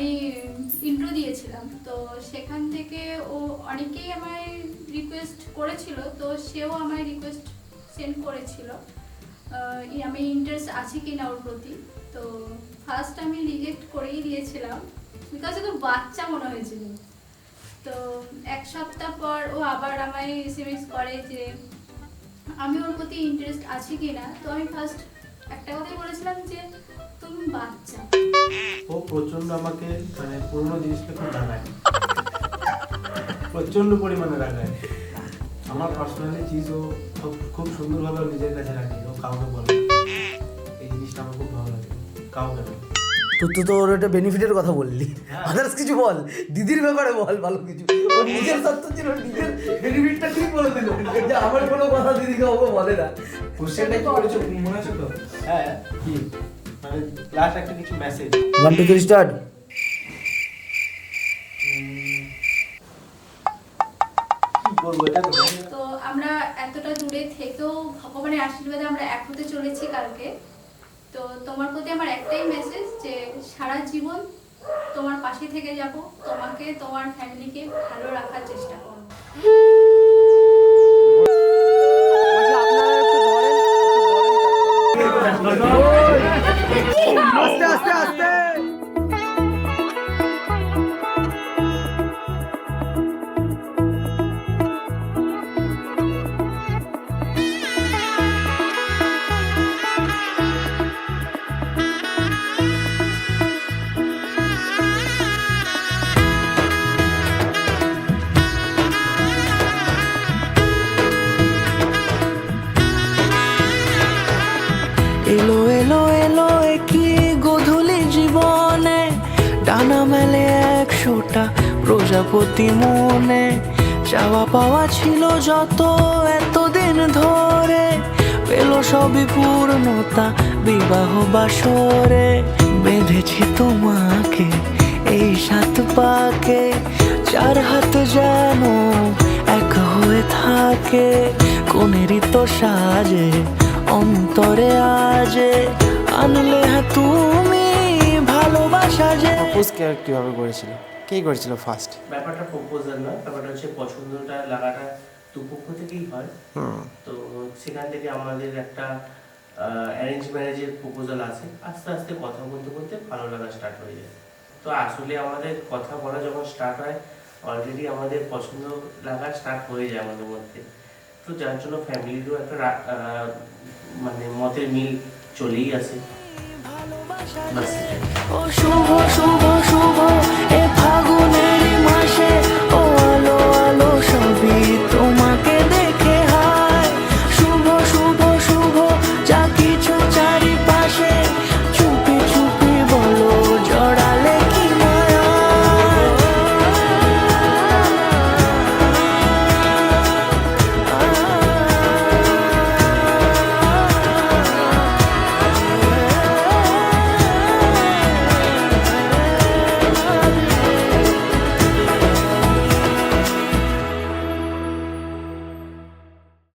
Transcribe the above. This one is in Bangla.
আমি ইন্ট্রো দিয়েছিলাম, তো সেখান থেকে ও অনেকেই আমায় রিকোয়েস্ট করেছিল, তো সেও আমায় রিকোয়েস্ট সেন্ড করেছিল আমি ইন্টারেস্ট আছে কি না ওর প্রতি। তো ফার্স্ট আমি রিজেক্ট করেই দিয়েছিলাম, বিকজ ও তো বাচ্চা মনে হয়েছিল। তো এক সপ্তাহ পর ও আবার আমায় এসএমএস করে যে আমি ওর প্রতি ইন্টারেস্ট আছে কি না। তো আমি ফার্স্ট একটা কথাই বলেছিলাম যে তুমি বাচ্চা। ও প্রচন্ড আমাকে মানে পুরোনো জিনিসটা খুব রাগায়, প্রচন্ড পরিমাণে রাগায়। আমার পার্সোনালি চিজ ও খুব সুন্দরভাবে নিজের কাছে রাখে, ও কাউকে বলে না। এই জিনিসটা আমার খুব ভালো লাগে, কাউকে না। তো ওর একটা বেনিফিটের কথা বললি, আদার্স কিছু বল, দিদির ব্যাপারে বল ভালো কিছু। ওর নিজের সত্য ছিল, নিজের বেনিফিটটা ঠিক বলে দিল যে আমার কোনো কথা দিদিকে ওকে বলে না। কোশ্চেনটা কি করেছো মনে আছে তো? হ্যাঁ, কি মানে লাস্ট একটা কিছু মেসেজ। 1 2 3 স্টার্ট। কি বলবো এটা তো? তো আমরা এতটা দূরে থেকেও ভগবানের আশীর্বাদে আমরা এক হতে চলেছি কালকে। তো তোমার প্রতি আমার একটাই মেসেজ যে সারা জীবন তোমার পাশে থেকে যাব, তোমাকে তোমার ফ্যামিলিকে ভালো রাখার চেষ্টা করব। আস্তে আস্তে আস্তে। এলো এলো এলো কি গোধূলি জীবনে, ডানা মেলে 100টা প্রজাপতি মনে। চাওয়া পাওয়া ছিল যত এতদিন ধরে, পেল সবই পূর্ণতা বিবাহ বাসরে। বেঁধেছি তোমাকে এই 7 পাকে, 4 হাত যেন এক হয়ে থাকে। কোনেরই তো সাজে অন্তরে আজে, আনলে হ্যাঁ তুমি ভালোবাসা যে। প্রপোজ কিভাবে করেছিল, কে করেছিল ফার্স্ট? ব্যাপারটা প্রপোজাল না, ব্যাপারটা হচ্ছে পছন্দটা লাগাটা দুপক্ষ থেকেই হয়। তো সেখান থেকে আমাদের একটা অ্যারেঞ্জ ম্যারেজের প্রপোজাল আছে, আস্তে আস্তে কথা বলতে বলতে ভালো লাগা স্টার্ট হয়ে যায়। তো আসলে আমাদের কথা বলা যখন স্টার্ট হয়, অলরেডি আমাদের পছন্দ লাগা স্টার্ট হয়ে যায় আমাদের মধ্যে। তো যার জন্য ফ্যামিলিরও একটা মানে মতের মিল চলেই আসে। ও শুভ শুভ শুভ